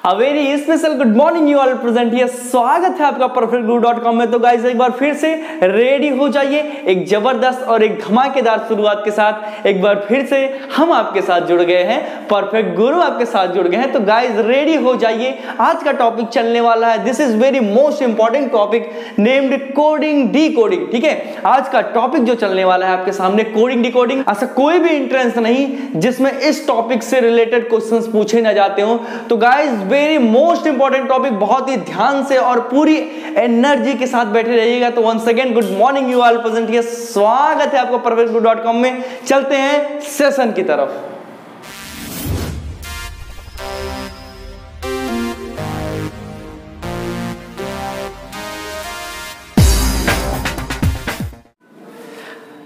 A very special good morning you all present here. स्वागत है आपका perfectguru.com में। तो गाइस एक बार फिर से रेडी हो जाइए एक जबरदस्त और एक धमाकेदार शुरुआत के साथ। एक बार फिर से हम आपके साथ जुड़ गए हैं, परफेक्ट गुरु आपके साथ जुड़ गए हैं। तो गाइस रेडी हो जाइए, आज का टॉपिक चलने वाला है, this is very most important topic named coding decoding. ठीक है, आज का टॉपिक जो चलने वाला है आपके सामने कोडिंग डिकोडिंग। ऐसा कोई भी एंट्रेंस नहीं जिसमें इस टॉपिक से रिलेटेड क्वेश्चंस पूछे ना जाते हो। तो guys very most important topic, बहुत ही ध्यान से और पूरी एनर्जी के साथ बैठे रहिएगा। तो once again good morning you all present here. स्वागत है आपका perfectguru.com में। चलते हैं सेशन की तरफ।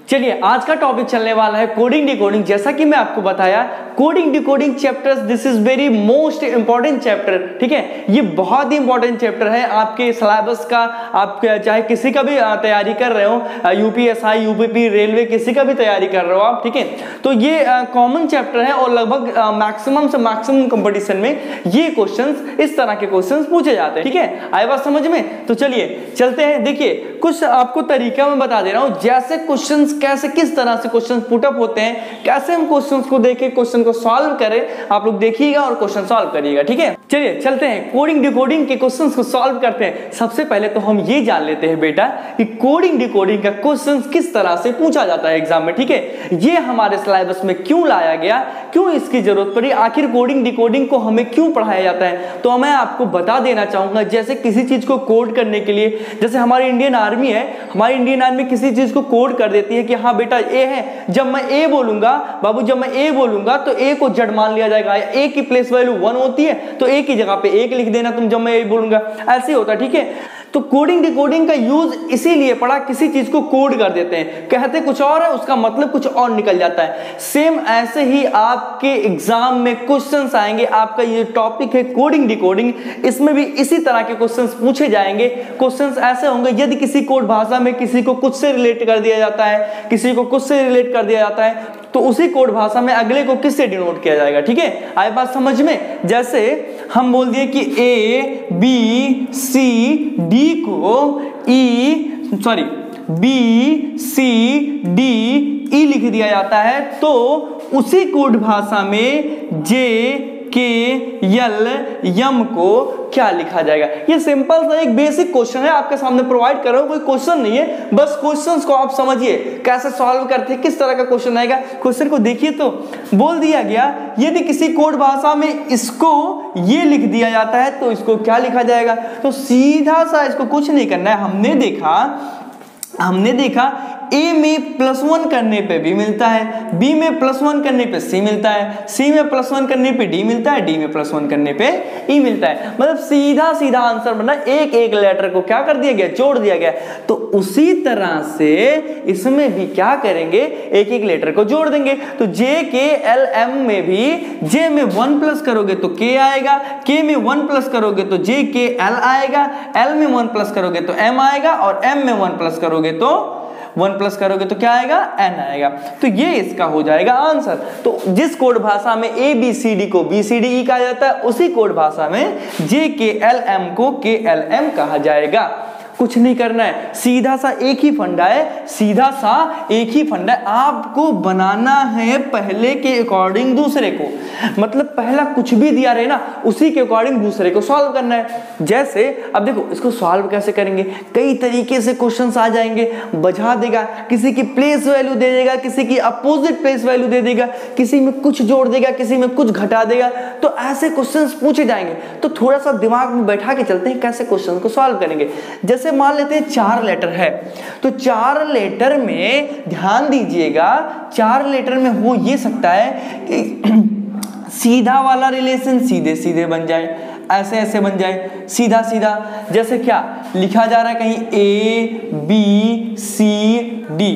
चलिए आज का टॉपिक चलने वाला है कोडिंग डिकोडिंग। जैसा कि मैं आपको बताया, coding decoding chapters this is very most important chapter. ठीक है, ये बहुत ही इंपॉर्टेंट चैप्टर है आपके सिलेबस का। आप चाहे किसी का भी तैयारी कर रहे हो, यूपीएसआई, यूपीपी, रेलवे, किसी का भी तैयारी कर रहे हो आप, ठीक है, तो ये कॉमन चैप्टर है और लगभग मैक्सिमम से मैक्सिमम कंपटीशन में ये क्वेश्चंस, इस तरह के क्वेश्चंस पूछे जाते हैं। ठीक है, आए बात समझ में? तो चलिए चलते हैं। देखिए कुछ आपको तरीका मैं बता दे रहा हूं, जैसे क्वेश्चंस कैसे किस तरह से क्वेश्चन पुट अप होते हैं, कैसे हम क्वेश्चंस को देखें, क्वेश्चन को सॉल्व करें। आप लोग देखिएगा और क्वेश्चन सॉल्व करिएगा। ठीक है, चलिए चलते हैं कोडिंग डिकोडिंग के क्वेश्चंस को सॉल्व करते हैं। सबसे पहले तो हम ये जान लेते हैं बेटा कि कोडिंग डिकोडिंग का क्वेश्चन किस तरह से पूछा जाता है एग्जाम में। ठीक है, ये हमारे सिलेबस में क्यों लाया गया, क्यों इसकी जरूरत पड़ी, आखिर कोडिंग डिकोडिंग को हमें क्यों पढ़ाया जाता है, तो मैं आपको बता देना चाहूंगा। जैसे किसी चीज को कोड करने के लिए, जैसे हमारी इंडियन आर्मी है, हमारी इंडियन आर्मी किसी चीज को कोड कर देती है कि हाँ बेटा ए है, जब मैं ए बोलूंगा बाबू, जब मैं ए बोलूंगा तो ए को जड़ मान लिया जाएगा। ए की प्लेस वैल्यू 1 होती है तो ए की जगह पे 1 लिख देना तुम, जब मैं ए बोलूंगा ऐसे होता है। ठीक है, तो कोडिंग डिकोडिंग का यूज इसीलिए पड़ा, किसी चीज को कोड कर देते हैं, कहते कुछ और है, उसका मतलब कुछ और निकल जाता है। सेम ऐसे ही आपके एग्जाम में क्वेश्चंस आएंगे। आपका ये टॉपिक है कोडिंग डिकोडिंग, इसमें भी इसी तरह के क्वेश्चंस पूछे जाएंगे। क्वेश्चंस ऐसे होंगे, यदि किसी कोड भाषा में किसी को कुछ से रिलेट कर दिया जाता है, किसी को कुछ से रिलेट कर दिया जाता है, तो उसी कोड भाषा में अगले को किससे डिनोट किया जाएगा। ठीक है, आई बात समझ में? जैसे हम बोल दिए कि ए बी सी डी को बी सी डी ई लिख दिया जाता है, तो उसी कोड भाषा में जे के यल यम को क्या लिखा जाएगा। ये सिंपल सा एक बेसिक क्वेश्चन है, आपके सामने प्रोवाइड कर रहा हूं, कोई क्वेश्चन नहीं है, बस क्वेश्चंस को आप समझिए कैसे सॉल्व करते हैं, किस तरह का क्वेश्चन आएगा। क्वेश्चन को देखिए तो बोल दिया गया, यदि किसी कोड भाषा में इसको ये लिख दिया जाता है तो इसको क्या लिखा जाएगा। तो सीधा सा इसको कुछ नहीं करना है। हमने देखा ए में +1 करने पे बी मिलता है, बी में +1 करने पे सी मिलता है, सी में +1 करने पे डी मिलता है, डी में +1 करने पे ई मिलता है। मतलब सीधा सीधा आंसर बना, एक एक लेटर को क्या कर दिया गया, जोड़ दिया गया। तो उसी तरह से इसमें भी क्या करेंगे, एक एक लेटर को जोड़ देंगे। तो जे के एल एम में भी जे में 1 प्लस करोगे तो के आएगा, के में 1 प्लस करोगे तो जे के एल आएगा, एल में 1 प्लस करोगे तो एम आएगा, और एम में 1 प्लस करोगे तो 1 प्लस करोगे तो क्या आएगा, एन आएगा। तो ये इसका हो जाएगा आंसर। तो जिस कोड भाषा में ए बी सी डी को बी सी डी ई कहा जाता है, उसी कोड भाषा में जे के एल एम को के एल एम कहा जाएगा। कुछ नहीं करना है, सीधा सा एक ही फंडा है, सीधा सा एक ही फंडा है। आपको बनाना है पहले के अकॉर्डिंग दूसरे को, मतलब पहला कुछ भी दिया रहे ना, उसी के अकॉर्डिंग दूसरे को सॉल्व करना है। जैसे अब देखो इसको सॉल्व कैसे करेंगे, कई तरीके से क्वेश्चंस आ जाएंगे। बजा देगा, किसी की प्लेस वैल्यू दे देगा, किसी की अपोजिट प्लेस वैल्यू दे देगा, किसी में कुछ जोड़ देगा, किसी में कुछ घटा देगा। तो ऐसे क्वेश्चंस पूछे जाएंगे। तो थोड़ा सा दिमाग में बैठा के चलते हैं कैसे क्वेश्चन को सॉल्व करेंगे। जैसे मान लेते हैं 4 लेटर है, तो 4 लेटर में ध्यान दीजिएगा, 4 लेटर में हो ये सकता है कि सीधा वाला रिलेशन सीधे सीधे बन जाए, ऐसे ऐसे बन जाए, सीधा सीधा। जैसे क्या लिखा जा रहा है, कहीं ए बी सी डी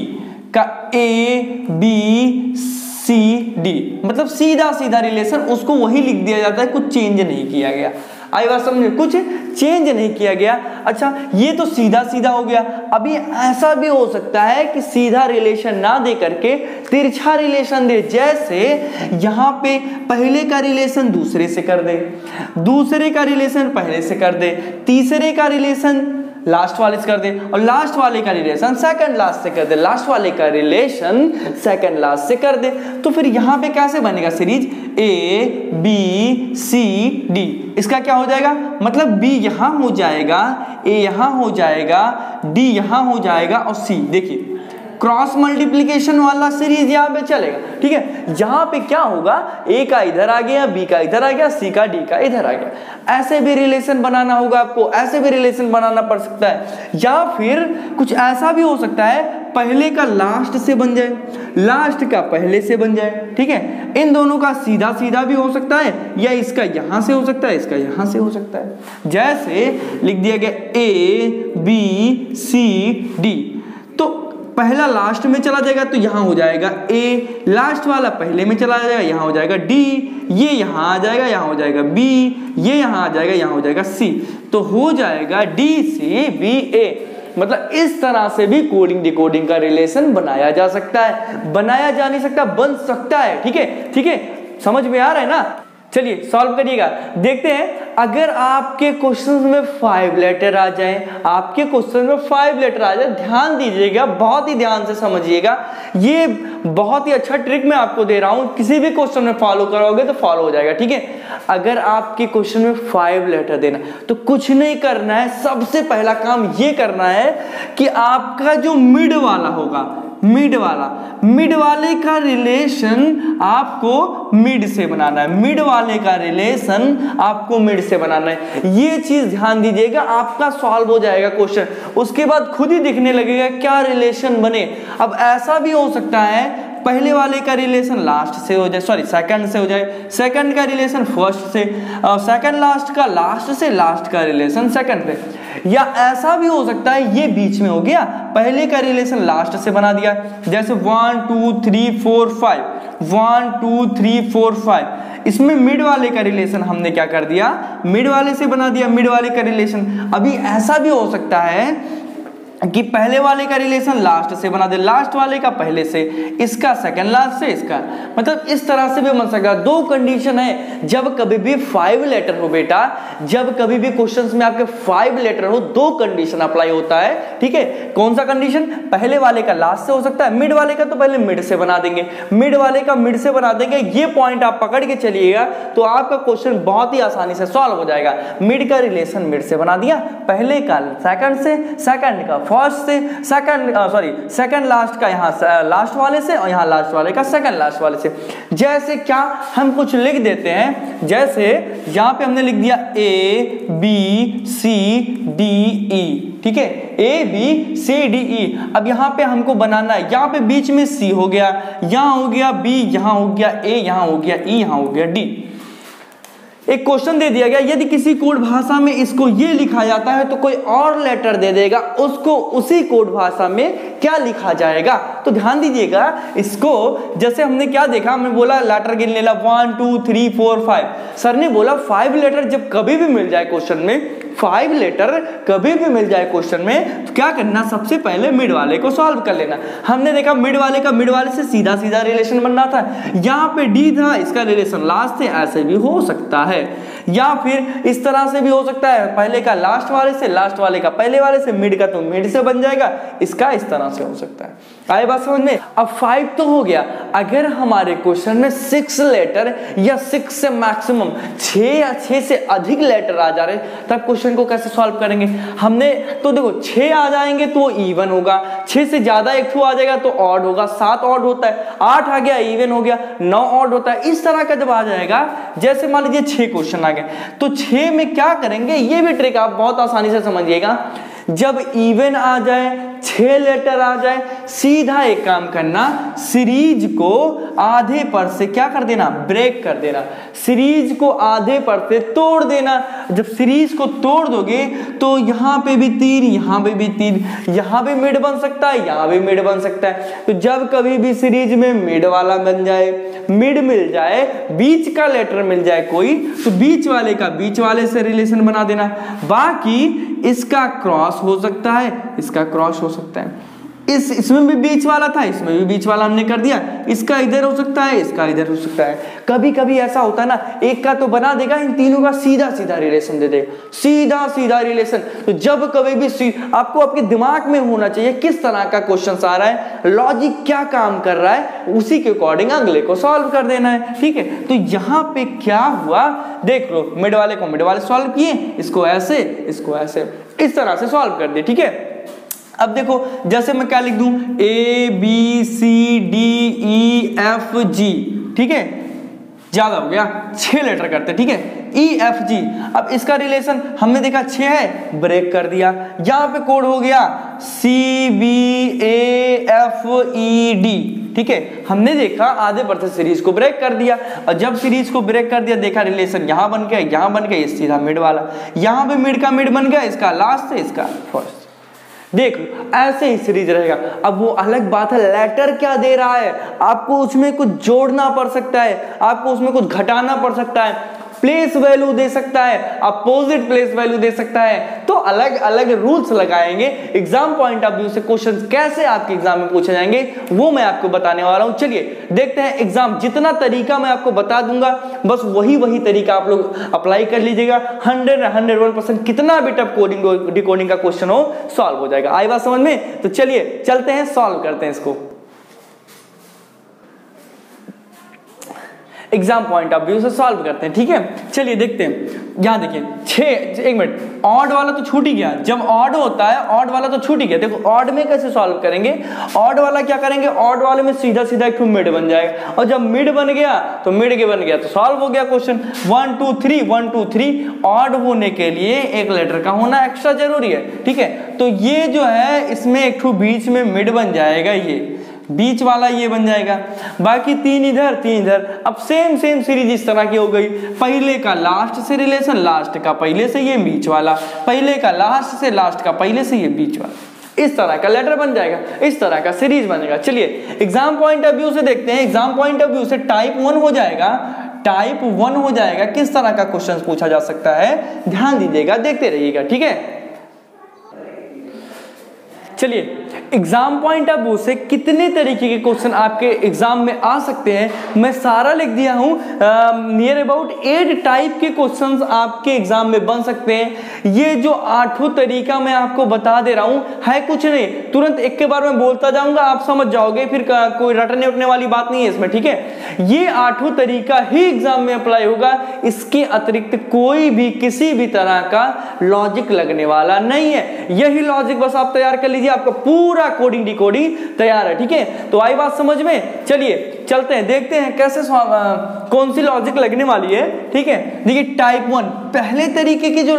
का ए बी सी डी, मतलब सीधा सीधा रिलेशन, उसको वही लिख दिया जाता है, कुछ चेंज नहीं किया गया। आई बात समझ में, कुछ चेंज नहीं किया गया। अच्छा ये तो सीधा सीधा हो गया। अभी ऐसा भी हो सकता है कि सीधा रिलेशन ना दे करके तिरछा रिलेशन दे, जैसे यहाँ पे पहले का रिलेशन दूसरे से कर दे, दूसरे का रिलेशन पहले से कर दे, तीसरे का रिलेशन लास्ट वाले से कर दे, और लास्ट वाले का रिलेशन सेकंड लास्ट से कर दे, लास्ट वाले का रिलेशन सेकंड लास्ट से कर दे। तो फिर यहाँ पे कैसे बनेगा series A B C D, इसका क्या हो जाएगा, मतलब बी यहाँ हो जाएगा, ए यहाँ हो जाएगा, डी यहाँ हो जाएगा, और सी देखिए क्रॉस मल्टीप्लिकेशन वाला सीरीज यहाँ पे चलेगा। ठीक है, यहाँ पे क्या होगा, ए का इधर आ गया, बी का इधर आ गया, सी का डी का इधर आ गया। ऐसे भी रिलेशन बनाना होगा आपको, ऐसे भी रिलेशन बनाना पड़ सकता है, या फिर कुछ ऐसा भी हो सकता है पहले का लास्ट से बन जाए, लास्ट का पहले से बन जाए। ठीक है, इन दोनों का सीधा सीधा भी हो सकता है, या इसका यहां से हो सकता है, इसका यहां से हो सकता है। जैसे लिख दिया गया ए बी सी डी, तो पहला लास्ट में चला जाएगा तो यहाँ हो जाएगा ए, लास्ट वाला पहले में चला जाएगा, यहाँ हो जाएगा डी, ये यहाँ आ जाएगा, यहाँ हो जाएगा बी, ये यहाँ आ जाएगा, यहाँ हो जाएगा सी, तो हो जाएगा डी सी बी ए। मतलब इस तरह से भी कोडिंग डिकोडिंग का रिलेशन बनाया जा सकता है, बनाया जा नहीं सकता, बन सकता है। ठीक है, ठीक है, समझ में आ रहा है ना। चलिए सॉल्व करिएगा, देखते हैं। अगर आपके क्वेश्चंस में 5 लेटर आ जाए, आपके क्वेश्चन में 5 लेटर आ जाए, ध्यान दीजिएगा, बहुत ही ध्यान से समझिएगा, ये बहुत ही अच्छा ट्रिक मैं आपको दे रहा हूं, किसी भी क्वेश्चन में फॉलो करोगे तो फॉलो हो जाएगा। ठीक है, अगर आपके क्वेश्चन में 5 लेटर देना तो कुछ नहीं करना है, सबसे पहला काम ये करना है कि आपका जो मिड वाला होगा, मिड वाले का रिलेशन आपको मिड से बनाना है, मिड वाले का रिलेशन आपको मिड से बनाना है। ये चीज ध्यान दीजिएगा, आपका सॉल्व हो जाएगा क्वेश्चन, उसके बाद खुद ही दिखने लगेगा क्या रिलेशन बने। अब ऐसा भी हो सकता है पहले वाले का रिलेशन लास्ट से हो जाए, सॉरी सेकंड से हो जाए, सेकंड का रिलेशन फर्स्ट से, सेकंड लास्ट का लास्ट से, लास्ट का रिलेशन सेकंड पे, या ऐसा भी हो सकता है ये बीच में हो गया, पहले का रिलेशन लास्ट से बना दिया, जैसे 1 2 3 4 5, 1 2 3 4 5, इसमें मिड वाले का रिलेशन हमने क्या कर दिया, मिड वाले से बना दिया, मिड वाले का रिलेशन। अभी ऐसा भी हो सकता है कि पहले वाले का रिलेशन लास्ट से बना दे, लास्ट वाले का पहले से, इसका सेकंड लास्ट से, इसका, मतलब इस तरह से भी बन सकता है। 2 कंडीशन है, जब कभी भी 5 लेटर हो बेटा, जब कभी भी क्वेश्चंस में आपके 5 लेटर हो, 2 कंडीशन अप्लाई होता है। ठीक है, कौन सा कंडीशन, पहले वाले का लास्ट से हो सकता है, मिड वाले का तो पहले मिड से बना देंगे, मिड वाले का मिड से बना देंगे। ये पॉइंट आप पकड़ के चलिएगा तो आपका क्वेश्चन बहुत ही आसानी से सॉल्व हो जाएगा। मिड का रिलेशन मिड से बना दिया, पहले का सेकंड से, सेकंड का फर्स्ट से, सेकंड लास्ट का यहाँ लास्ट वाले से, और यहाँ लास्ट वाले का सेकंड लास्ट वाले से। जैसे क्या हम कुछ लिख देते हैं, जैसे यहाँ पे हमने लिख दिया ए बी सी डी ई। ठीक है, ए बी सी डी ई। अब यहाँ पे हमको बनाना है, यहाँ पे बीच में सी हो गया, यहाँ हो गया बी, यहाँ हो गया ए, यहाँ हो गया ई, यहाँ हो गया डी। एक क्वेश्चन दे दिया गया, यदि किसी कोड भाषा में इसको ये लिखा जाता है तो कोई और लेटर दे देगा, उसको उसी कोड भाषा में क्या लिखा जाएगा। तो ध्यान दीजिएगा, इसको जैसे हमने क्या देखा, हमने बोला लेटर गिन लेला 1 2 3 4 5। सर ने बोला 5 लेटर जब कभी भी मिल जाए क्वेश्चन में, 5 लेटर कभी भी मिल जाए क्वेश्चन में, तो क्या करना, सबसे पहले मिड वाले को सॉल्व कर लेना। हमने देखा मिड वाले का मिड वाले से सीधा सीधा रिलेशन बन रहा था, यहाँ पे डी था, इसका रिलेशन लास्ट से, ऐसे भी हो सकता है। या फिर इस तरह से भी हो सकता है, पहले का लास्ट वाले से, लास्ट वाले का पहले वाले से, मिड का तो मिड से बन जाएगा, इसका इस तरह से हो सकता है। आए बात समझ में। अब 5 तो हो गया, अगर हमारे क्वेश्चन में 6 लेटर या 6 से मैक्सिमम 6 या 6 से अधिक लेटर आ जा रहे, तब क्वेश्चन को कैसे सॉल्व करेंगे। हमने तो देखो 6 आ जाएंगे तो इवन होगा, 6 से ज्यादा एक आ जाएगा तो ऑड होगा, 7 ऑड होता है, 8 आ गया इवन हो गया, 9 ऑड होता है। इस तरह का जब आ जाएगा, जैसे मान लीजिए 6 क्वेश्चन आ गए, तो 6 में क्या करेंगे, ये भी ट्रिक आप बहुत आसानी से समझिएगा। जब इवन आ जाए, 6 लेटर आ जाए, सीधा एक काम करना, सीरीज को आधे पर से क्या कर देना, ब्रेक कर देना, सीरीज को आधे पर से तोड़ देना। जब सीरीज को तोड़ दोगे तो यहाँ पे भी 3, यहाँ पे भी 3, यहाँ भी मिड बन सकता है, यहाँ भी मिड बन सकता है। तो जब कभी भी सीरीज में मिड वाला बन जाए मिड मिल जाए, बीच का लेटर मिल जाए कोई, तो बीच वाले का बीच वाले से रिलेशन बना देना। बाकी इसका क्रॉस हो सकता है, इसका क्रॉस हो सकता है, इसमें भी बीच वाला था, इसमें भी बीच वाला हमने कर दिया, इसका इधर हो सकता है, इसका इधर हो सकता है। कभी कभी ऐसा होता है ना, एक का तो बना देगा, इन तीनों का सीधा सीधा रिलेशन दे देगा, सीधा सीधा रिलेशन। तो जब कभी भी आपको आपके दिमाग में होना चाहिए किस तरह का क्वेश्चन आ रहा है, लॉजिक क्या काम कर रहा है, उसी के अकॉर्डिंग अगले को सॉल्व कर देना है। ठीक है, तो यहाँ पे क्या हुआ देख लो, मिड वाले को मिड वाले सॉल्व किए, इसको ऐसे, इसको ऐसे, इस तरह से सॉल्व कर दिए। ठीक है, अब देखो जैसे मैं क्या लिख दूं, A B C D E F G, ठीक है, ज्यादा हो गया, 6 लेटर करते, ठीक है, E F G। अब इसका रिलेशन हमने देखा 6 है, ब्रेक कर दिया, यहां पे कोड हो गया C B A F E D, ठीक है, हमने देखा आधे पर से सीरीज को ब्रेक कर दिया, और जब सीरीज को ब्रेक कर दिया देखा रिलेशन यहां बन गया, यहां बन गया, ये सीधा मिड वाला, यहां पे मिड का मिड बन गया, इसका लास्ट से इसका फर्स्ट। देख ऐसे ही सीरीज रहेगा। अब वो अलग बात है लेटर क्या दे रहा है, आपको उसमें कुछ जोड़ना पड़ सकता है, आपको उसमें कुछ घटाना पड़ सकता है, प्लेस वैल्यू दे सकता है, अपोजिट प्लेस वैल्यू दे सकता है, तो अलग अलग रूल्स लगाएंगे। एग्जाम पॉइंट ऑफ व्यू से क्वेश्चंस कैसे आपके एग्जाम में पूछे जाएंगे वो मैं आपको बताने वाला हूं। चलिए देखते हैं एग्जाम, जितना तरीका मैं आपको बता दूंगा बस वही तरीका आप लोग अप्लाई कर लीजिएगा, 101% कितना भी टफ कोडिंग डिकोडिंग का क्वेश्चन हो सॉल्व हो जाएगा। आई बात समझ में? तो चलिए चलते हैं, सॉल्व करते हैं इसको एग्जाम पॉइंट ऑफ व्यू से सॉल्व करते हैं। ठीक है, चलिए देखते हैं। यहां देखिए 6, एक मिनट, ऑड वाला तो छूट ही गया, जब ऑड होता है ऑड वाला तो छूट ही गया। देखो ऑड में कैसे सॉल्व करेंगे, ऑड वाला क्या करेंगे, ऑड वाले में सीधा सीधा एक मिड बन जाएगा, और जब मिड बन गया तो मिड के बन गया तो सॉल्व हो गया क्वेश्चन। 1 2 3 1 2 3 ऑड होने के लिए एक लेटर का होना एक्स्ट्रा जरूरी है। ठीक है, तो ये जो है इसमें एक बीच में मिड बन जाएगा, ये बीच वाला ये बन जाएगा, बाकी 3 इधर 3 इधर। अब सेम सीरीज इस तरह की हो गई, पहले का लास्ट से रिलेशन, लास्ट का पहले से, ये बीच वाला, पहले का लास्ट से, लास्ट का पहले से, ये बीच वाला, इस तरह का लेटर बन जाएगा, इस तरह का सीरीज बनेगा। चलिए एग्जाम पॉइंट ऑफ व्यू से देखते हैं, एग्जाम पॉइंट ऑफ व्यू से टाइप 1 हो जाएगा, टाइप 1 हो जाएगा। किस तरह का क्वेश्चन पूछा जा सकता है ध्यान दीजिएगा, देखते रहिएगा। ठीक है, चलिए एग्जाम पॉइंट ऑफ व्यू से कितने तरीके के क्वेश्चन आपके एग्जाम में आ सकते हैं मैं सारा लिख दिया हूं। नियर अबाउट 8 टाइप के क्वेश्चंस आपके एग्जाम में बन सकते हैं। ये जो 8 तरीका मैं आपको बता दे रहा हूं है कुछ नहीं, तुरंत एक के बार में बोलता जाऊंगा, आप समझ जाओगे, फिर कोई रटने उठने वाली बात नहीं है इसमें। ठीक है, ये 8 तरीका ही एग्जाम में अप्लाई होगा, इसके अतिरिक्त कोई भी किसी भी तरह का लॉजिक लगने वाला नहीं है। यही लॉजिक बस आप तैयार कर लीजिए, आपका पूरा कोडिंग डिकोडिंग तैयार है। ठीक है, तो आई बात समझ में? चलिए चलते हैं, देखते हैं कैसे कौन सी लॉजिक लगने वाली है। ठीक है, देखिए टाइप 1 पहले तरीके की जो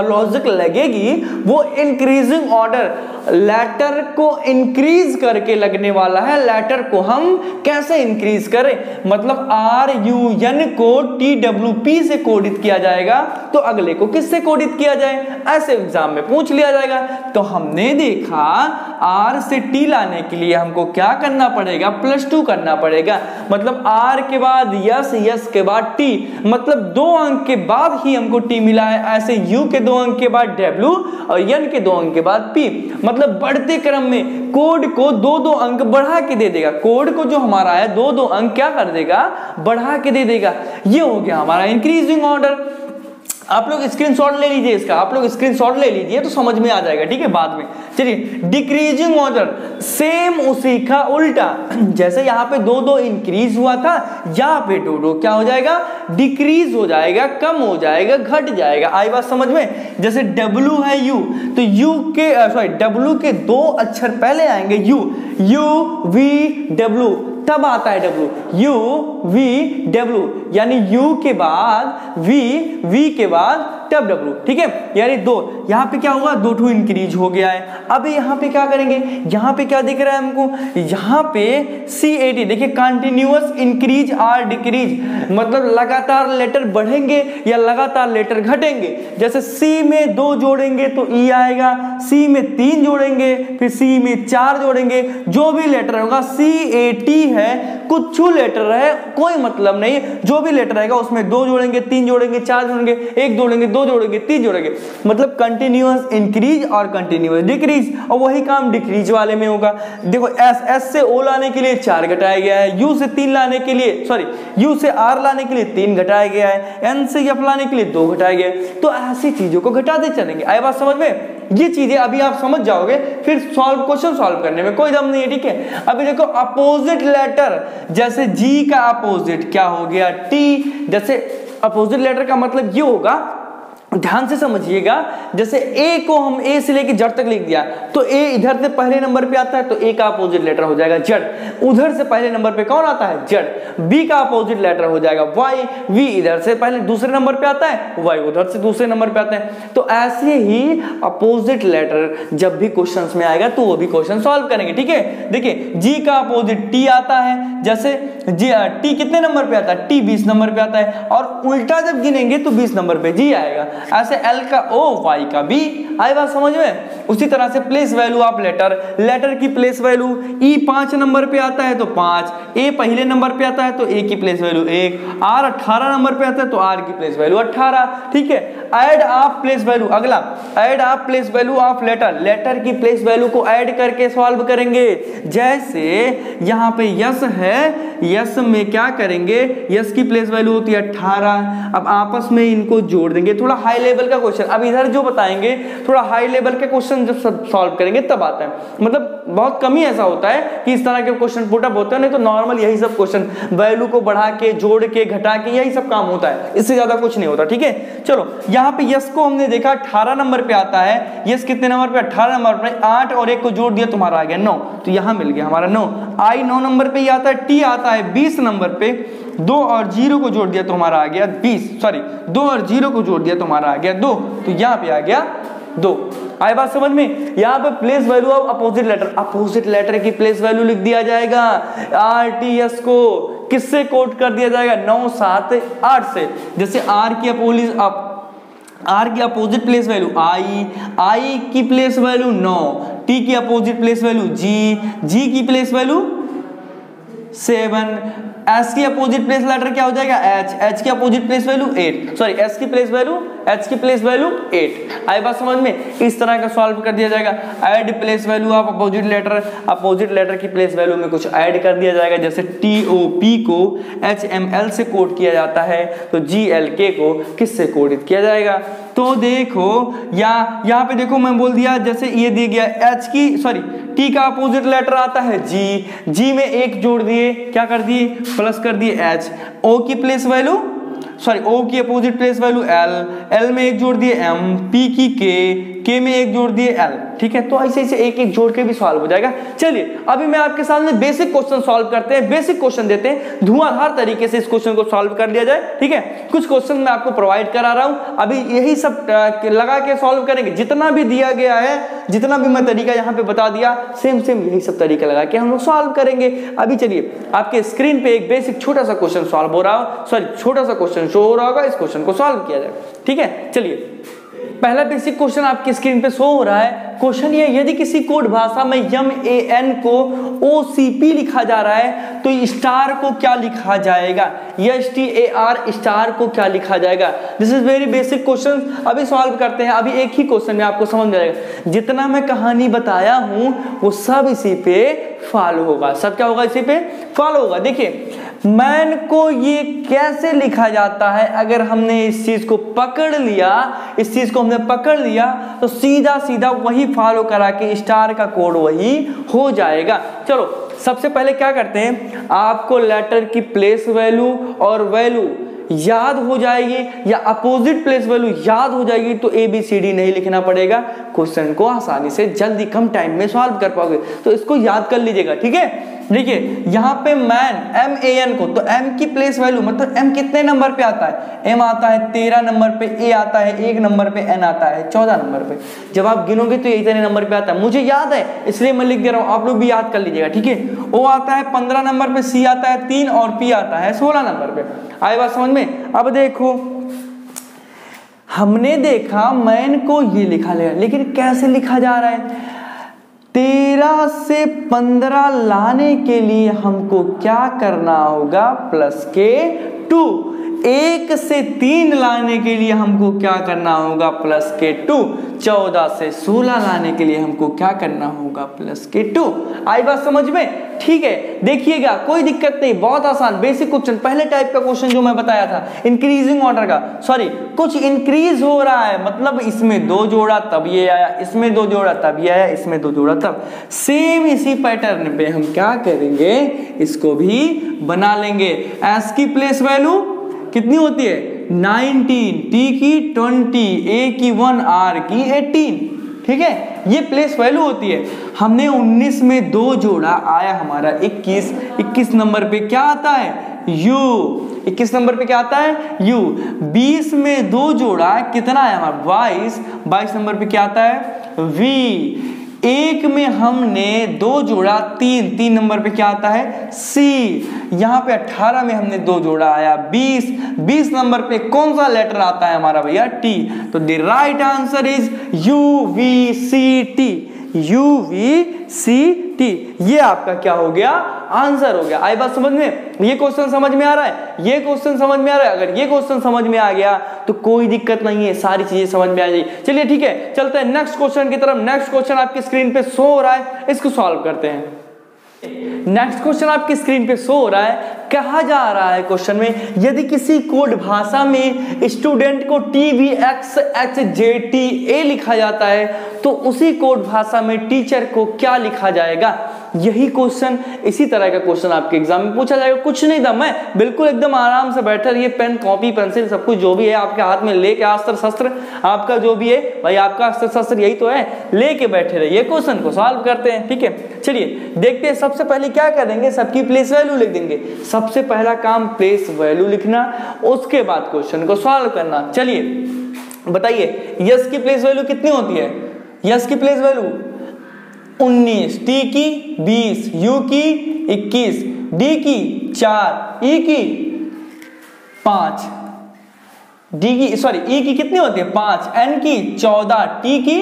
लॉजिक लगेगी वो इंक्रीजिंग ऑर्डर, लेटर को इंक्रीज करके लगने वाला है। लेटर को हम कैसे इंक्रीज करें, मतलब RUN को TWP से कोडित किया जाएगा, तो अगले को किससे कोडित किया जाए, ऐसे एग्जाम में पूछ लिया जाएगा। तो हमने देखा R से T लाने के लिए हमको क्या करना पड़ेगा, +2 करना पड़ेगा, मतलब R के बाद S के बाद T, मतलब 2 अंक के बाद ही हमको T मिला है। ऐसे U के 2 अंक के बाद W और N के 2 अंक के बाद P, मतलब बढ़ते क्रम में कोड को 2-2 अंक बढ़ा के दे देगा। कोड को जो हमारा है 2-2 अंक क्या कर देगा, बढ़ा के दे देगा। ये हो गया हमारा इंक्रीजिंग ऑर्डर। आप लोग स्क्रीनशॉट ले लीजिए इसका, आप लोग स्क्रीनशॉट ले लीजिए तो समझ में आ जाएगा। ठीक है, बाद में। चलिए डिक्रीजिंग ऑर्डर, सेम उसी का उल्टा, जैसे यहाँ पे 2-2 इंक्रीज हुआ था, यहाँ पे 2-2 क्या हो जाएगा, डिक्रीज हो जाएगा, कम हो जाएगा, घट जाएगा। आई बात समझ में? जैसे W है U, तो U के W के 2 अक्षर पहले आएंगे, UVW, तब आता है W, UVW, यानी U के बाद V के बाद W। ठीक है, यानी 2, यहाँ पे क्या होगा, 2 इंक्रीज हो गया है। अब यहाँ पे क्या करेंगे, यहाँ पे क्या दिख रहा है हमको, यहाँ पे CAT, देखिए कंटिन्यूअस इंक्रीज और डिक्रीज, मतलब लगातार लेटर बढ़ेंगे या लगातार लेटर घटेंगे। जैसे C में 2 जोड़ेंगे तो E आएगा, C में 3 जोड़ेंगे फिर C में 4 जोड़ेंगे, जो भी लेटर होगा CAT है, कुछ लेटर है, कोई मतलब नहीं, जो भी लेटर रहेगा उसमें 2 जोड़ेंगे, 3 जोड़ेंगे, 4 जोड़ेंगे, 1 जोड़ेंगे, 2 जोड़ेंगे, 3 जोड़ेंगे, मतलब कंटिन्यूअस इंक्रीज और कंटिन्यूअस डिक्रीज। और वही काम डिक्रीज वाले में होगा। देखो एस से ओ लाने के लिए 4 घटाया गया है, यू से 3 लाने के लिए, सॉरी यू से आर लाने के लिए 3 घटाया गया है, एन से एफ लाने के लिए 2 घटाया गया है। तो ऐसी चीजों को घटाते चलेंगे। आई बात समझ में? ये चीजें अभी आप समझ जाओगे, फिर क्वेश्चन सॉल्व करने में कोई दम नहीं है, ठीक है। अभी देखो अपोजिट लेटर, जैसे जी का अपोजिट क्या हो गया, टी। जैसे अपोजिट लेटर का मतलब ये होगा, ध्यान से समझिएगा, जैसे ए को हम ए से लेके जेड तक लिख दिया, तो ए इधर से पहले नंबर पे आता है तो ए का अपोजिट लेटर हो जाएगा जेड। उधर से पहले नंबर पे कौन आता है, जेड। बी का अपोजिट लेटर हो जाएगा वाई। वी इधर से पहले दूसरे नंबर पे आता है, वाई उधर से दूसरे नंबर पे आता है। तो ऐसे ही अपोजिट लेटर जब भी क्वेश्चंस में आएगा तो वो भी क्वेश्चन सॉल्व करेंगे, ठीक है। देखिए जी का अपोजिट टी आता है, जैसे टी कितने नंबर पे आता है, टी 20 नंबर पे आता है, और उल्टा जब गिनेंगे तो 20 नंबर पे जी आएगा। ऐसे एल का ओ, वाई का बी। आई बात समझ में? उसी तरह से प्लेस वैल्यू ऑफ लेटर की प्लेस वैल्यू, ई 5 नंबर पे आता है तो 5, ए पहले नंबर पे आता है तो ए की प्लेस वैल्यू 1, आर 18 नंबर पे आता है तो आर की प्लेस वैल्यू 18, ठीक है। ऐड ऑफ प्लेस वैल्यू, अगला add of place value of letter की प्लेस वैल्यू को ऐड करके सॉल्व करेंगे। जैसे यहाँ पे यस है, यस में क्या करेंगे, यस की प्लेस वैल्यू होती है 18, अब आपस में इनको जोड़ देंगे। थोड़ा हाई लेवल का क्वेश्चन, अब इधर जो बताएंगे थोड़ा हाई लेवल के क्वेश्चन जब सॉल्व करेंगे तब आता है, मतलब बहुत कम ही ऐसा होता है कि इस तरह के क्वेश्चन पुट अप होते हैं, नहीं तो नॉर्मल यही सब क्वेश्चन वैल्यू को बढ़ा के, जोड़ के, घटा के, यही सब काम होता है, इससे ज्यादा कुछ नहीं होता, ठीक है। चलो यहाँ पे यस को हमने देखा 18 नंबर पे आता है, यस कितने नंबर पे, 18 नंबर पे, 8 और 1 को जोड़ दिया तुम्हारा आ गया 9, तो यहाँ मिल गया हमारा 9। आई 9 नंबर पे ही आता है, टी आता है 20 नंबर पे, 2 और 0 को जोड़ दिया तो हमारा आ गया 20, सॉरी 2 और 0 को जोड़ दिया तो हमारा आ गया 2, तो यहाँ पे आ गया 2। आई बात समझ में? यहाँ पे place value of opposite letter की प्लेस वैल्यू लिख दिया जाएगा। आरटीएस को किससे कोट कर दिया जाएगा, 9, 7, 8 से। जैसे आर की अपोजिट प्लेस वैल्यू आई की प्लेस वैल्यू 9, टी की अपोजिट प्लेस वैल्यू जी की प्लेस वैल्यू 7, एस की अपोजिट प्लेस लेटर क्या हो जाएगा, एच की opposite place value 8, sorry H की प्लेस वैल्यू 8। आई बात समझ में? इस तरह का सॉल्व कर दिया जाएगा। Add place value of opposite letter की प्लेस वैल्यू में कुछ ऐड कर दिया जाएगा। जैसे टी को HML से कोड किया जाता है तो GLK को किससे कोडित किया जाएगा। तो देखो यहाँ पे देखो मैं बोल दिया, जैसे ये दिया गया टी का अपोजिट लेटर आता है जी में 1 जोड़ दिए, क्या कर दिए, प्लस कर दिए एच। ओ की प्लेस वैल्यू ओ की अपोजिट प्लेस वैल्यू एल में 1 जोड़ दिए एम, पी की के में 1 जोड़ दिए एल, ठीक है। तो ऐसे ऐसे एक जोड़ के भी सॉल्व हो जाएगा। चलिए अभी मैं आपके सामने बेसिक क्वेश्चन सॉल्व करते हैं, बेसिक क्वेश्चन देते हैं, धुआंधार तरीके से इस क्वेश्चन को सॉल्व कर लिया जाए, ठीक है। कुछ क्वेश्चन मैं आपको प्रोवाइड करा रहा हूं, अभी यही सब लगा के सॉल्व करेंगे। जितना भी दिया गया है, जितना भी मैं तरीका यहाँ पे बता दिया, सेम यही सब तरीका लगा के हम लोग सॉल्व करेंगे। अभी चलिए आपके स्क्रीन पे एक बेसिक छोटा सा क्वेश्चन सॉल्व हो रहा हो, छोटा सा क्वेश्चन शो हो रहा होगा, इस क्वेश्चन को सॉल्व किया जाए, ठीक है। चलिए पहला बेसिक क्वेश्चन आपकी स्क्रीन पे शो हो रहा है। क्वेश्चन ये, यदि किसी कोड भाषा में MAN को OCP लिखा जा रहा है तो स्टार को क्या लिखा जाएगा, STAR स्टार को क्या लिखा जाएगा। This is very basic question, अभी सॉल्व करते हैं। अभी एक ही क्वेश्चन में आपको समझ में आएगा, जितना मैं कहानी बताया हूं वो सब इसी पे फॉलो होगा, सब क्या होगा, इसी पे फॉलो होगा। देखिए मैन को ये कैसे लिखा जाता है, अगर हमने इस चीज को पकड़ लिया, इस चीज को हमने पकड़ लिया तो सीधा सीधा वही फॉलो करा के स्टार का कोड वही हो जाएगा। चलो सबसे पहले क्या करते हैं, आपको लेटर की प्लेस वैल्यू और वैल्यू याद हो जाएगी या अपोजिट प्लेस वैल्यू याद हो जाएगी तो ABCD नहीं लिखना पड़ेगा, क्वेश्चन को आसानी से जल्दी कम टाइम में सॉल्व कर पाओगे। तो इसको याद कर लीजिएगा, ठीक है। देखिए यहाँ पे मैन MAN को, तो M की प्लेस वैल्यू मतलब M कितने नंबर पे आता है, M आता है 13 नंबर पे, A आता है 1 नंबर पे, N आता है 14 नंबर पे। जब आप गिनोगे तो इतने नंबर पे आता है, मुझे याद है इसलिए मैं लिख दे रहा हूँ, आप लोग भी याद कर लीजिएगा, ठीक है। O आता है 15 नंबर पे, C आता है 3 और P आता है 16 नंबर पे। आई बात समझ में? अब देखो हमने देखा मैन को ये लिखा लेगा, लेकिन कैसे लिखा जा रहा है, 13 से 15 लाने के लिए हमको क्या करना होगा, प्लस के 2। 1 से 3 लाने के लिए हमको क्या करना होगा, प्लस के 2। 14 से 16 लाने के लिए हमको क्या करना होगा, प्लस के 2। आई बात समझ में? ठीक है, देखिएगा कोई दिक्कत नहीं, बहुत आसान बेसिक क्वेश्चन, पहले टाइप का क्वेश्चन जो मैं बताया था इंक्रीजिंग ऑर्डर का, सॉरी कुछ इंक्रीज हो रहा है, मतलब इसमें 2 जोड़ा तब ये आया, इसमें 2 जोड़ा तब ये आया, इसमें 2 जोड़ा तब। सेम इसी पैटर्न पे हम क्या करेंगे, इसको भी बना लेंगे। एस की प्लेस वैल्यू कितनी होती है, 19, टी की 20, ए की 1, आर की 18। ठीक है, ये प्लेस वैल्यू होती है। हमने 19 में 2 जोड़ा आया हमारा 21। 21 नंबर पे क्या आता है, यू। 21 नंबर पे क्या आता है, यू। 20 में 2 जोड़ा कितना आया हमारा, 22। 22 नंबर पे क्या आता है, वी। 1 में हमने 2 जोड़ा 3 नंबर पे क्या आता है, सी। यहाँ पे 18 में हमने 2 जोड़ा आया 20 नंबर पे कौन सा लेटर आता है हमारा भैया, टी। तो the right answer is UVCT। UVCT ये आपका क्या हो गया, आंसर हो गया। आई बात समझ में? ये क्वेश्चन समझ में आ रहा है, ये क्वेश्चन समझ में आ रहा है। अगर ये क्वेश्चन समझ में आ गया तो कोई दिक्कत नहीं है, सारी चीजें समझ में आ जाएगी। चलिए ठीक है, चलते हैं नेक्स्ट क्वेश्चन की तरफ। नेक्स्ट क्वेश्चन आपकी स्क्रीन पे शो हो रहा है, इसको सॉल्व करते हैं। नेक्स्ट क्वेश्चन आपकी स्क्रीन पे शो हो रहा है। कहा जा रहा है क्वेश्चन में, यदि किसी कोड भाषा में स्टूडेंट को TVXHJTA लिखा जाता है तो उसी कोड भाषा में टीचर को क्या लिखा जाएगा। यही क्वेश्चन, इसी तरह का क्वेश्चन आपके एग्जाम में पूछा जाएगा। कुछ नहीं था, मैं बिल्कुल एकदम आराम से बैठा रहिए, पेन कॉपी पेंसिल सब कुछ जो भी है आपके हाथ में लेके, अस्त्र शस्त्र आपका जो भी है भाई, आपका अस्त्र शस्त्र यही तो है, लेके बैठे रहिए, क्वेश्चन को सॉल्व करते हैं। ठीक है, चलिए देखते हैं। सबसे पहले क्या करेंगे, सबकी प्लेस वैल्यू लिख देंगे। सबसे पहला काम प्लेस वैल्यू लिखना, उसके बाद क्वेश्चन को सॉल्व करना। चलिए बताइए, यस की प्लेस वैल्यू कितनी होती है, यस की प्लेस वैल्यू 19, टी की 20, यू की 21, डी की 4, ई की 5, डी की सॉरी ई की कितनी होती है 5, एन की 14, टी की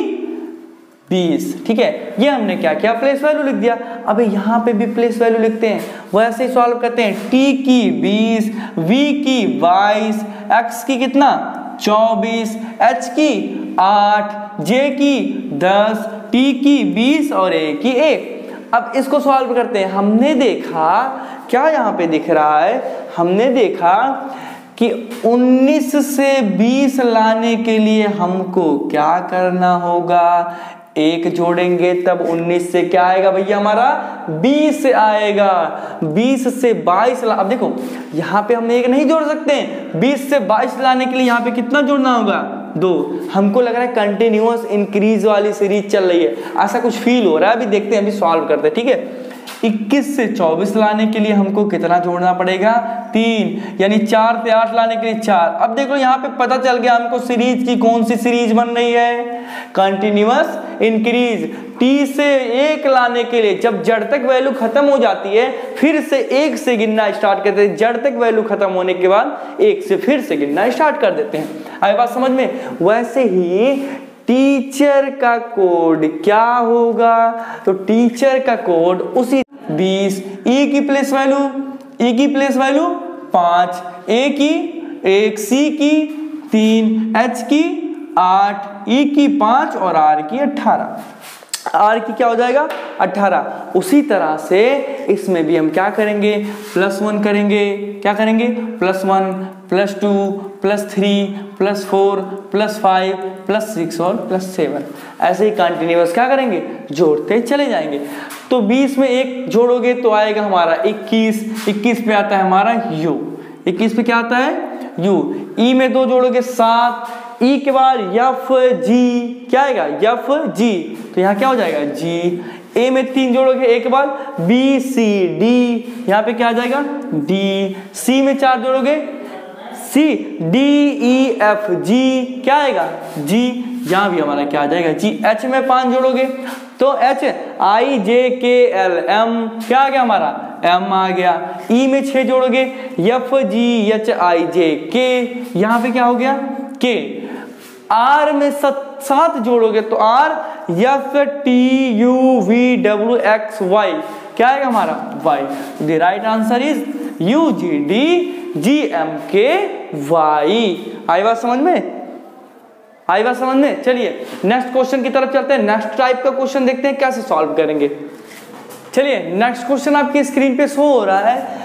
20। ठीक है, ये हमने क्या किया, प्लेस वैल्यू लिख दिया। अब यहाँ पे भी प्लेस वैल्यू लिखते हैं, वैसे ही सॉल्व करते हैं। टी की 20, वी की 22, एक्स की कितना 24, एच की 8, जे की 10, टी की 20 और ए की 1। अब इसको सॉल्व करते हैं। हमने देखा क्या यहाँ पे दिख रहा है, हमने देखा कि 19 से 20 लाने के लिए हमको क्या करना होगा, 1 जोड़ेंगे तब 19 से क्या आएगा भैया हमारा 20 आएगा। 20 से 22 अब देखो यहाँ पे हम 1 नहीं जोड़ सकते हैं, 20 से 22 लाने के लिए यहाँ पे कितना जोड़ना होगा 2। हमको लग रहा है कंटिन्यूअस इंक्रीज वाली सीरीज चल रही है, ऐसा कुछ फील हो रहा है। अभी देखते हैं, अभी सॉल्व करते हैं। ठीक है, 21 से 24 लाने के लिए हमको कितना जोड़ना पड़ेगा 3, यानी 4 से 8 लाने के लिए 4। अब देखो यहाँ पे पता चल गया हमको सीरीज की कौन सी सीरीज बन रही है, कंटिन्यूअस इंक्रीज। टी से 1 लाने के लिए जब जड़ तक वैल्यू खत्म हो जाती है फिर से 1 से गिनना स्टार्ट करते हैं। जड़ तक वैल्यू खत्म होने के बाद 1 से फिर से गिनना स्टार्ट कर देते हैं। आई बात समझ में? वैसे ही टीचर का कोड क्या होगा, तो टीचर का कोड उसी 20, ई की प्लेस वैल्यू, ई की प्लेस वैल्यू 5, ए की 1, सी की 3, एच की 8, ई की 5 और आर की 18। आर की क्या हो जाएगा 18। उसी तरह से इसमें भी हम क्या करेंगे, +1 करेंगे। क्या करेंगे, +1, +2, +3, +4, +5, +6 और +7। ऐसे ही कंटिन्यूअस क्या करेंगे, जोड़ते चले जाएंगे। तो 20 में 1 जोड़ोगे तो आएगा हमारा 21। 21 पे आता है हमारा यू। 21 पे क्या आता है यू। ई में 2 जोड़ोगे 7, ई के बाद एफ जी, क्या आएगा एफ जी, तो यहाँ क्या हो जाएगा जी। ए में 3 जोड़ोगे, ए के बाद बी सी डी, यहाँ पे क्या आ जाएगा डी। सी में 4 जोड़ोगे सी, डी ई एफ जी, क्या आएगा जी, यहाँ भी हमारा क्या आ जाएगा जी। एच में 5 जोड़ोगे तो एच आई जे के एल एम, क्या आ गया हमारा एम आ गया। ई में 6 जोड़ोगे एफ जी एच आई जे के, यहाँ पे क्या हो गया के। आर में 7 जोड़ोगे तो आर FTUVWXY क्या आएगा हमारा y। The right answer is UGDGMKY। आई बात समझ में, आई बात समझ में। चलिए नेक्स्ट क्वेश्चन की तरफ चलते हैं। नेक्स्ट टाइप का क्वेश्चन देखते हैं कैसे सॉल्व करेंगे। चलिए नेक्स्ट क्वेश्चन आपकी स्क्रीन पे शो हो रहा है।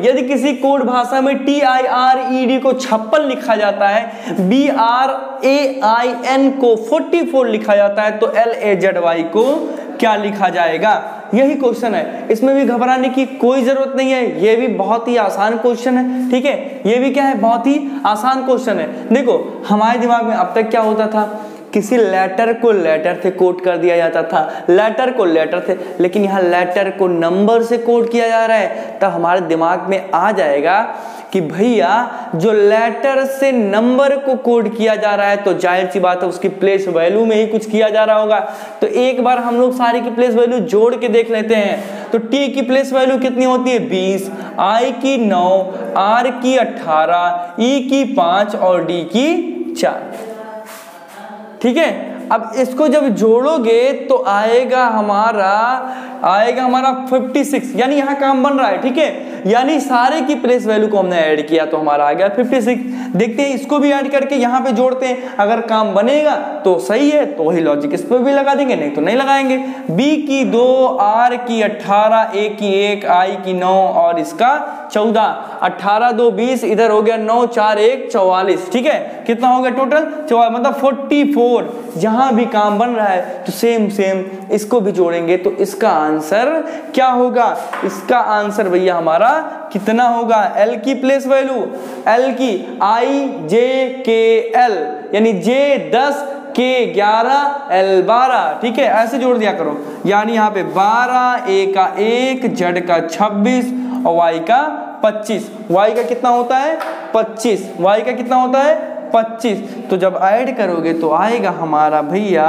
यदि किसी कोड भाषा में TIRED को 56 लिखा जाता है, BRAIN को 44 लिखा जाता है, तो LAZY को क्या लिखा जाएगा? यही क्वेश्चन है, इसमें भी घबराने की कोई जरूरत नहीं है। ये भी बहुत ही आसान क्वेश्चन है, ठीक है। ये भी क्या है, बहुत ही आसान क्वेश्चन है। देखो हमारे दिमाग में अब तक क्या होता था, किसी लेटर को लेटर से कोड कर दिया जाता था, लेटर को लेटर से, लेकिन यहाँ लेटर को नंबर से कोड किया जा रहा है। तब हमारे दिमाग में आ जाएगा कि भैया जो लेटर से नंबर को कोड किया जा रहा है तो जाहिर सी बात है उसकी प्लेस वैल्यू में ही कुछ किया जा रहा होगा। तो एक बार हम लोग सारी की प्लेस वैल्यू जोड़ के देख लेते हैं। तो टी की प्लेस वैल्यू कितनी होती है 20, आई की 9, आर की 18, ई की 5 और डी की 4, ठीक है। अब इसको जब जोड़ोगे तो आएगा हमारा 56, यानी यहाँ काम बन रहा है, ठीक है। यानी सारे की प्लेस वैल्यू को हमने ऐड किया तो हमारा आ गया 56। देखते हैं इसको भी ऐड करके यहाँ पे जोड़ते हैं, अगर काम बनेगा तो सही है, तो वही लॉजिक इस पर भी लगा देंगे, नहीं तो नहीं लगाएंगे। बी की 2, आर की 18, ए की 1, आई की 9 और इसका 14, 18 2 20, इधर हो गया 9 4 1 44, ठीक है। कितना हो गया टोटल 44, मतलब 44। जहां भी काम बन रहा है तो सेम इसको भी जोड़ेंगे तो इसका आंसर क्या होगा? इसका आंसर भैया हमारा कितना होगा? एल की प्लेस वैल्यू, एल की IJKL, यानी J 10 K 11 L 12, ठीक है। ऐसे जोड़ दिया करो, यानी यहाँ पे 12, A का 1, Z का 26 और Y का 25। Y का कितना होता है 25, Y का कितना होता है 25। तो जब ऐड करोगे तो आएगा हमारा भैया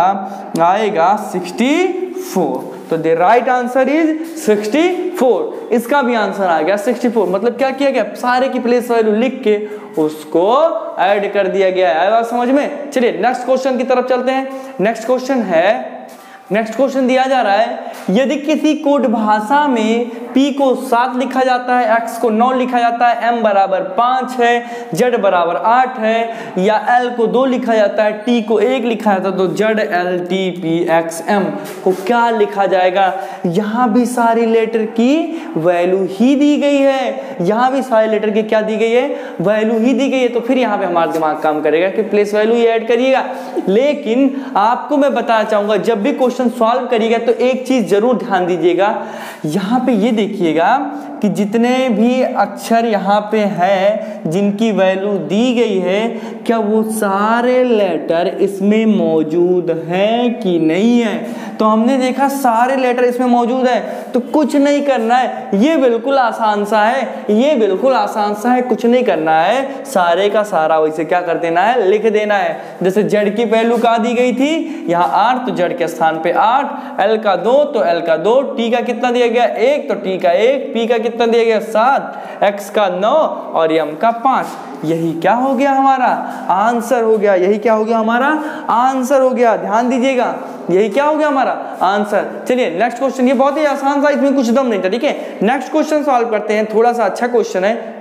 आएगा 64। तो द राइट आंसर इज 64। इसका भी आंसर आ गया 64। मतलब क्या किया गया, सारे की प्लेस वैल्यू लिख के उसको ऐड कर दिया गया है। बात समझ में। चलिए नेक्स्ट क्वेश्चन की तरफ चलते हैं। नेक्स्ट क्वेश्चन दिया जा रहा है, यदि किसी कोड भाषा में P को 7 लिखा जाता है, X को 9 लिखा जाता है, M बराबर 5 है, Z बराबर 8 है, या L को 2 लिखा जाता है, T को 1 लिखा जाता है, तो ZLTPXM को क्या लिखा जाएगा? यहाँ भी सारी लेटर की वैल्यू ही दी गई है, यहाँ भी सारी लेटर की क्या दी गई है? वैल्यू ही दी गई है। तो फिर यहाँ पे हमारा दिमाग काम करेगा कि प्लेस वैल्यू ही ऐड करिएगा। लेकिन आपको मैं बताना चाहूंगा, जब भी क्वेश्चन सॉल्व करिएगा तो एक चीज जरूर ध्यान दीजिएगा। यहाँ पे ये देखिएगा कि जितने भी अक्षर यहाँ पे है जिनकी वैल्यू दी गई है, क्या वो सारे लेटर इसमें मौजूद हैं कि नहीं है? तो हमने देखा सारे लेटर इसमें मौजूद है, तो कुछ नहीं करना है। ये बिल्कुल आसान सा है, कुछ नहीं करना है, सारे का सारा वैसे क्या कर देना है, लिख देना है। जैसे जेड की वैल्यू कहाँ दी गई थी, यहाँ 8, तो जेड के स्थान पे 8, एल का 2 तो एल का 2, टी का कितना दिया गया 1 तो टी का 1, पी का कितना दिया गया 7, एक्स का 9 और एम का 5। यही क्या हो गया हमारा आंसर हो गया, यही क्या हो गया हमारा आंसर हो गया। ध्यान दीजिएगा, यही क्या हो गया हमारा आंसर। चलिए नेक्स्ट क्वेश्चन, ये बहुत ही आसान था, इसमें कुछ दम नहीं था, ठीक है। नेक्स्ट क्वेश्चन सॉल्व करते हैं, थोड़ा सा अच्छा क्वेश्चन है।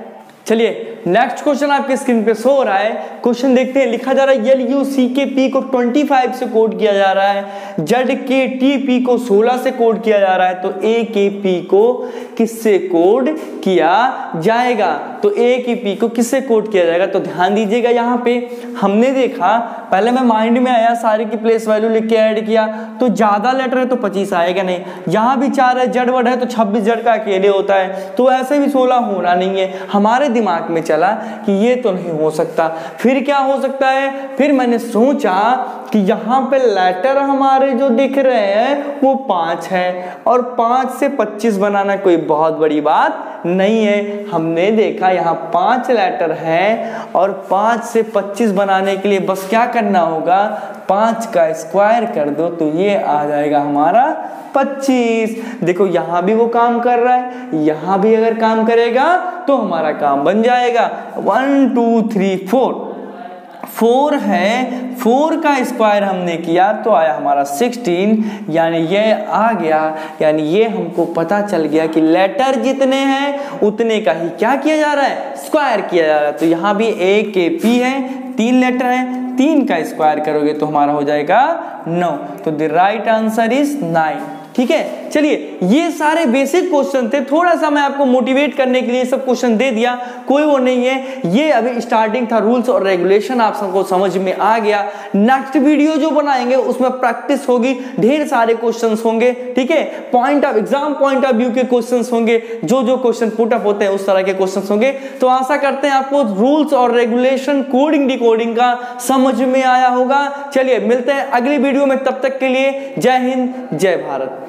चलिए नेक्स्ट क्वेश्चन आपके स्क्रीन पे शो हो रहा है। क्वेश्चन देखते हैं। लिखा जा रहा है LUCKP को 25 से कोड किया जा रहा है, ZKTP को 16 से कोड किया जा रहा है, तो AKP को किससे कोड किया जाएगा? तो AKP को किससे कोड किया जाएगा? तो ध्यान दीजिएगा, यहाँ पे हमने देखा, पहले मैं माइंड में आया, सारे की प्लेस वैल्यू लिख के ऐड किया, तो ज्यादा लेटर है तो 25 आएगा नहीं। यहाँ भी 4 है, जेड वर्ड है तो 26 जेड का अकेले होता है, तो ऐसे भी 16 होना नहीं है। हमारे दिमाग में चला कि ये तो नहीं हो सकता, फिर क्या हो सकता है? फिर मैंने सोचा कि यहाँ पे लेटर हमारे जो दिख रहे हैं वो 5 है, और 5 से 25 बनाना कोई बहुत बड़ी बात नहीं है। हमने देखा यहाँ 5 लेटर हैं और 5 से 25 बनाने के लिए बस क्या करना होगा, 5 का स्क्वायर कर दो तो ये आ जाएगा हमारा 25। देखो यहाँ भी वो काम कर रहा है, यहाँ भी अगर काम करेगा तो हमारा काम बन जाएगा। 1 2 3 4 4 है, 4 का स्क्वायर हमने किया तो आया हमारा 16, यानी ये आ गया, यानी ये हमको पता चल गया कि लेटर जितने हैं उतने का ही क्या किया जा रहा है, स्क्वायर किया जा रहा है। तो यहाँ भी A K P है, 3 लेटर है, 3 का स्क्वायर करोगे तो हमारा हो जाएगा 9। तो द राइट आंसर इज 9। ठीक है, चलिए ये सारे बेसिक क्वेश्चन थे, थोड़ा सा मैं आपको मोटिवेट करने के लिए सब क्वेश्चन दे दिया, कोई वो नहीं है, ये अभी स्टार्टिंग था, रूल्स और रेगुलेशन आप सबको समझ में आ गया। नेक्स्ट वीडियो जो बनाएंगे उसमें प्रैक्टिस होगी, ढेर सारे क्वेश्चंस होंगे। ठीक है, point of exam point of view के क्वेश्चंस होंगे, जो जो क्वेश्चन पुट अप होते हैं उस तरह के क्वेश्चंस होंगे। तो आशा करते हैं आपको रूल्स और रेगुलेशन कोडिंग डिकोडिंग का समझ में आया होगा। चलिए मिलते हैं अगली वीडियो में, तब तक के लिए जय हिंद जय भारत।